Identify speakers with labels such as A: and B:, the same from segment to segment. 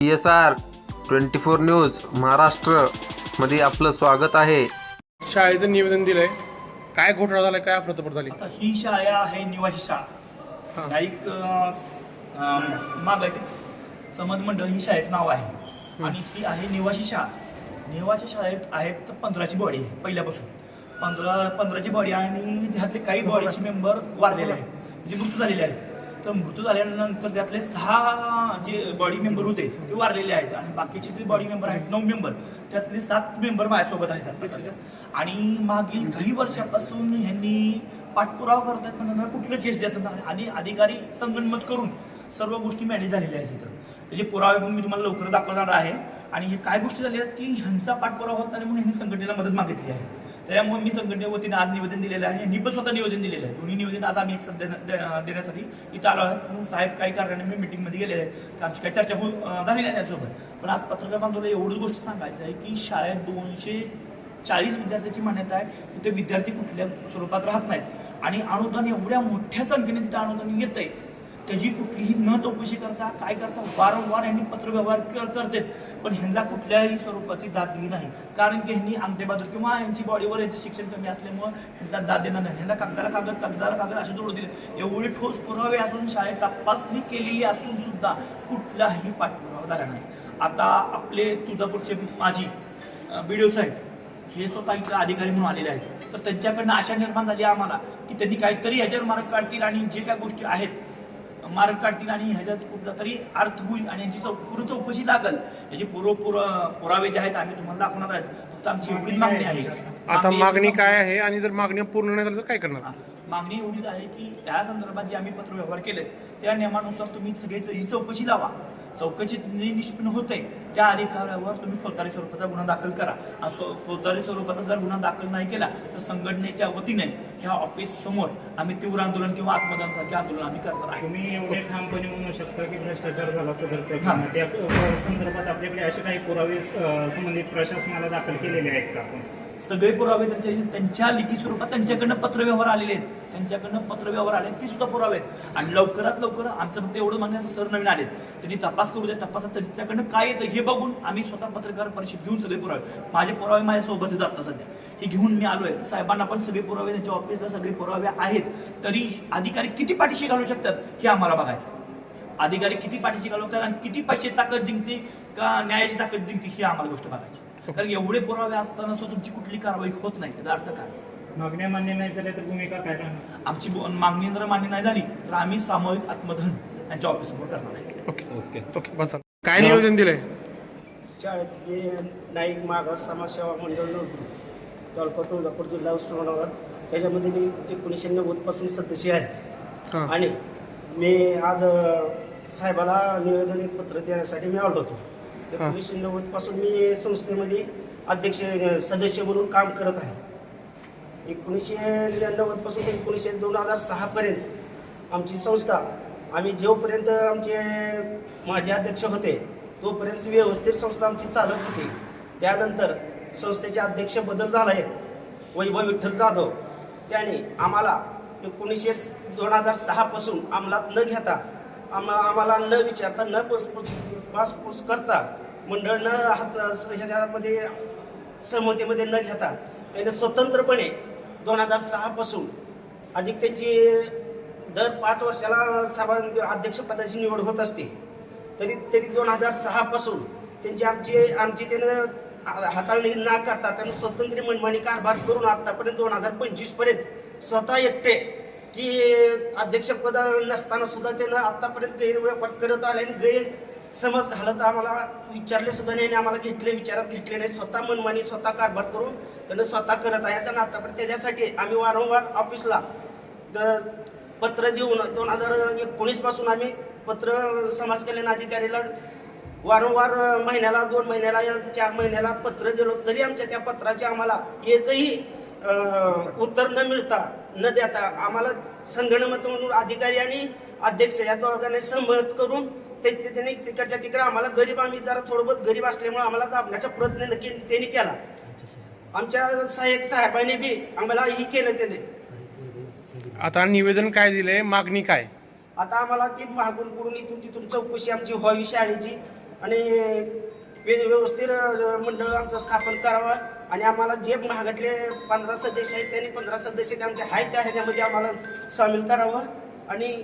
A: PSR 24 news Maharashtra मध्ये आपलं स्वागत आहे.
B: शाळेचं निवेदन दिलंय, काय घोटाळा झालाय, काय अफरातफर झाली?
C: आता ही शाळा आहे निवासी शाळा, नाईक मागायचे समज मंडळ ही शाळेचं नाव आहे आणि ही आहे निवासी शाळा. निवासी शाळेत आहेत 15ची बॉडी आहे पहिल्यापासून 15ची बॉडी आणि त्यातले काही बॉडीचे मेंबर वारलेले आहेत, म्हणजे मृत्यू झालेले आहेत. तर मृत्यू झाल्यानंतर त्यातले 6 जे बॉडी मेंबर होते ते वारलेले आहेत आणि बाकीचे जे बॉडी मेंबर आहेत 9 मेंबर, त्यातले 7 मेंबर माझ्यासोबत आहेत. आणि मागील काही वर्षापासून ह्यांनी पाठपुरावा करत आहेत, पण कुठलं चेस देत नाही आणि अधिकारी संगनमत करून सर्व गोष्टी मॅनेज झालेल्या आहेत. इथं त्याचे पुरावे पण मी तुम्हाला लवकर दाखवणार आहे. आणि हे काय गोष्टी झाल्या आहेत की ह्यांचा पाठपुरावा होत नाही म्हणून ह्यांनी संघटनेला मदत मागितली आहे. त्यामुळे मी संघटनेवतीने आज निवेदन दिलेलं आहे. यांनी पण स्वतः निवेदन दिलेलं आहे. दोन्ही निवेदन आज आम्ही एक सध्या देण्यासाठी इथं आलो आहोत. म्हणून साहेब काही कारणाने मी मिटिंगमध्ये गेलेले आहेत, तर आमची काही चर्चा झाली नाही त्यांच्यासोबत. पण आज पत्रकार बांधवला एवढंच गोष्ट सांगायचं आहे की शाळेत 240 विद्यार्थ्यांची मान्यता आहे. तिथे विद्यार्थी कुठल्या स्वरूपात राहत नाहीत आणि अनुदान एवढ्या मोठ्या संख्येने तिथे अनुदान येत आहे, त्याची कुठलीही न चौकशी करता काय करता वारंवार यांनी पत्रव्यवहार करतात, पण ह्यांना कुठल्याही स्वरूपाची दाद दिली नाही. कारण की ह्यांनी अंगठेबहादूर किंवा यांची बॉडीवर यांचं शिक्षण कमी असल्यामुळे ह्यांना दाद देणार नाही. ह्यांना कागदाला कागद असे जोडून दिले. एवढे ठोस पुरावे असून शाळेत तपासणी केलेली असून सुद्धा कुठलाही पाठपुरावा झाला नाही. आता आपले तुळजापूरचे माजी BDO साहेब हे स्वतः इथं अधिकारी म्हणून आलेले आहेत, तर त्यांच्याकडनं आशा निर्माण झाली आम्हाला की त्यांनी काहीतरी ह्याच्यावर मार्ग काढतील आणि जे काय गोष्टी आहेत मार्ग काढतील आणि ह्याच्यात कुठला तरी अर्थ होईल आणि यांची पूर्ण चौकशी लागल. याचे पुरावे जे आहेत आम्ही तुम्हाला दाखवणार आहेत. फक्त आमची एवढीच मागणी आहे.
B: आता मागणी काय आहे आणि जर मागणी पूर्ण नाही झाली तर काय करणार?
C: मागणी एवढीच आहे की या संदर्भात जे आम्ही पत्रव्यवहार केले त्या नियमानुसार तुम्ही सगळेच ही चौकशी लावा. चौकशी निष्पन्न होते त्या अधिकाऱ्यावर तुम्ही फौजदारी स्वरूपाचा गुन्हा दाखल करा. फौजदारी स्वरूपाचा जर गुन्हा दाखल नाही केला तर संघटनेच्या वतीने ह्या ऑफिस समोर आम्ही तीव्र आंदोलन किंवा आत्मदानासारखे आंदोलन आम्ही करणार आहे.
D: तुम्ही एवढे ठामपणे म्हणू शकता की भ्रष्टाचार झाला सदर प्रकरणात, त्या संदर्भात आपल्याकडे असे काही पुरावे संबंधित प्रशासनाला दाखल केलेले आहेत का? आपण
C: सगळे पुरावे त्यांच्या लिखी स्वरूपात त्यांच्याकडनं पत्रव्यवहार आलेले आहेत, ती सुद्धा पुरावे आहेत. आणि लवकरात लवकर आमचं फक्त एवढं म्हणणं सर नवीन आलेत, त्यांनी तपास करू द्या. तपासात त्यांच्याकडनं काय येतं हे बघून आम्ही स्वतः पत्रकार परिषद घेऊन सगळे पुरावे, माझे पुरावे माझ्यासोबतच जातात सध्या, हे घेऊन मी आलोय. साहेबांना पण सगळे पुरावे, त्यांच्या ऑफिसला सगळे पुरावे आहेत. तरी अधिकारी किती पाठीशी घालू शकतात हे आम्हाला बघायचं. अधिकारी किती पाठीशी घालवतात आणि किती पैसे ताकद जिंकते का न्यायाची ताकद जिंकते ही आम्हाला गोष्ट बघायची. कारण एवढे पुरावे असताना तुमची कुठली कारवाई होत नाही, याचा अर्थ काय?
D: मागण्या मान्य नाही झाल्या तर भूमिका काय राहणार?
C: आमची मागणी जर मान्य नाही झाली तर आम्ही सामूहिक आत्मदहन यांच्या ऑफिसवर करणार आहे.
B: ओके बस. काय निवेदन दिलंय?
E: शाळेत नाईक मागास समाजसेवा मंडळ नव्हतं, तालुका तुळजापूर, जिल्हा उस्मानाबाद. त्याच्यामध्ये मी 1990 पासून सदस्य आहेत. आणि मी आज साहेबाला निवेदन एक पत्र देण्यासाठी मी आलो होतो. 1990 पासून मी संस्थेमध्ये सदस्य म्हणून काम करत आहे. 1990 पासून ते 2006 पर्यंत आमची संस्था, आम्ही जोपर्यंत आमचे माजी अध्यक्ष होते तोपर्यंत व्यवस्थित संस्था आमची चालत होती. त्यानंतर संस्थेचे अध्यक्ष बदल झाला आहे, वैभव विठ्ठल जाधव. त्याने आम्हाला 2006 पासून अंमलात न घेता, आम्हाला न विचारता, न पासपूस करता, मंडळ न ह्याच्यामध्ये सहमतीमध्ये न घेता त्याने स्वतंत्रपणे 2006 पासून अधिक त्यांची दर 5 वर्षाला सभा अध्यक्षपदाची निवड होत असते. तरी 2006 पासून आमची त्यानं हाताळणी न करता त्यानं स्वतंत्र मनमानी कारभार करून आतापर्यंत 2025 पर्यंत स्वतः एकटे की अध्यक्षपद नसताना सुद्धा त्यानं आतापर्यंत गैरव्यापार करत आले आणि गैरसमज घालत आम्हाला विचारले सुद्धा नाही, आम्हाला विचारात घेतले नाही. स्वतः मनमानी स्वतः कारभार करून त्यानं स्वतः करत आहे. त्यांना आतापर्यंत त्याच्यासाठी आम्ही वारंवार ऑफिसला पत्र देऊन 2019 पासून आम्ही पत्र समाज कल्याण अधिकारीला वारंवार महिन्याला, 2 महिन्याला, 4 महिन्याला पत्र दिलो. तरी आमच्या त्या पत्राचे आम्हाला एकही उत्तर न मिळता न देता आम्हाला संगणमत म्हणून अधिकारी आणि अध्यक्ष या दोघांनी सहमत करून त्यांनी तिकडच्या तिकडे आम्हाला गरीब, आम्ही जरा थोडं बहुत गरीब असल्यामुळे आम्हाला दाबण्याचा प्रयत्न नक्की त्यांनी केला. आमच्या साहेबांनी बी आम्हाला ही केलं त्याने.
B: आता निवेदन काय दिलंय, मागणी काय?
E: आता आम्हाला ती मागून पुढून इथून तिथून चौकशी आमची व्हावी शाळेची. आणि व्यवस्थित मंडळ आमचं स्थापन करावं आणि आम्हाला जे महागडले 15 सदस्य आहेत त्यांनी 15 सदस्य ते आमचे आहेत त्या ह्याच्यामध्ये आम्हाला सामील करावं आणि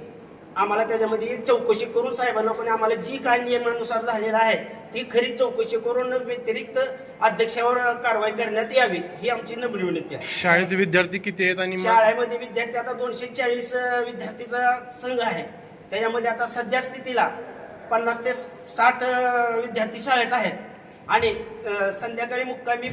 E: आम्हाला त्याच्यामध्ये चौकशी करून साहेब लोकांनी आम्हाला जी काय नियमानुसार झालेलं आहे ती खरी चौकशी करून व्यतिरिक्त अध्यक्षावर कारवाई करण्यात यावी ही आमची नम्र विनंती आहे.
B: शाळेत विद्यार्थी किती आहेत आणि
E: शाळेमध्ये विद्यार्थी आता 240 विद्यार्थीचा संघ आहे. त्याच्यामध्ये आता सध्या स्थितीला 50 ते 60 विद्यार्थी शाळेत आहेत आणि संध्याकाळी मुक्कामी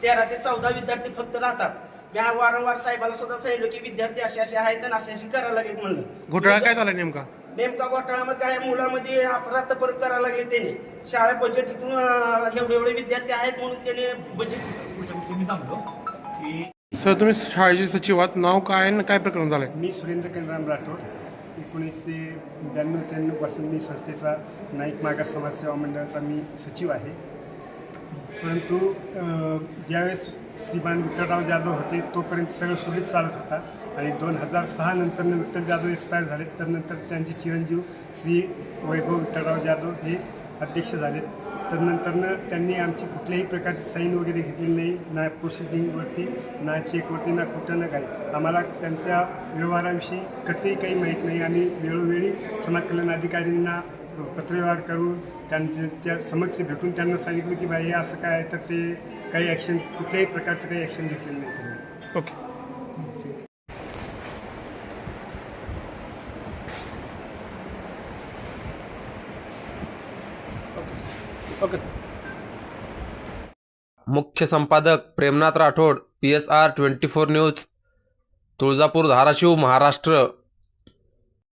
E: 13 ते 14 विद्यार्थी फक्त राहतात. मी हा वारंवार साहेबाला सुद्धा सांगितलं की विद्यार्थी असे आहेत आणि असे करायला लागलेत म्हणलं.
B: घोटाळा काय झाला नेमका?
E: नेमका घोटाळामध्ये काय मुलामध्ये अपराध परत करायला लागले त्यांनी. शाळा बजेट इथून एवढे विद्यार्थी आहेत म्हणून त्याने बजेट
C: मी सांगतो की
B: सर तुम्ही शाळेचे सचिव आहात, नाव काय आणि काय प्रकरण झालंय?
F: मी सुरेंद्र कनराम राठोड 1992-93 पासून मी संस्थेचा नाईक मागास समाजसेवा मंडळाचा मी सचिव आहे. परंतु ज्यावेळेस श्रीमान विठ्ठलराव जाधव होते तोपर्यंत सगळं सुरळीत चालत होता आणि 2006 नंतर विठ्ठल जाधव एक्सपायर झाले. तर नंतर त्यांचे चिरंजीव श्री वैभव विठ्ठलराव जाधव हे अध्यक्ष झाले. तर नंतरनं त्यांनी आमची कुठल्याही प्रकारची साईन वगैरे घेतलेली नाही, ना प्रोसिडिंगवरती ना चेकवरती ना कुठं ना काही. आम्हाला त्यांच्या व्यवहाराविषयी कधीही काही माहीत नाही. आम्ही वेळोवेळी समाज कल्याण अधिकाऱ्यांना पत्रव्यवहार करून त्यांच्या समक्ष भेटून त्यांना सांगितलं की बाई हे असं काय आहे, तर ते काही ॲक्शन कुठल्याही प्रकारचं काही ॲक्शन घेतलेलं नाही त्यांनी.
B: ओके. ओके.
A: मुख्य संपादक प्रेमनाथ राठोड, PSR 24 न्यूज, तुळजापूर, धाराशिव, महाराष्ट्र.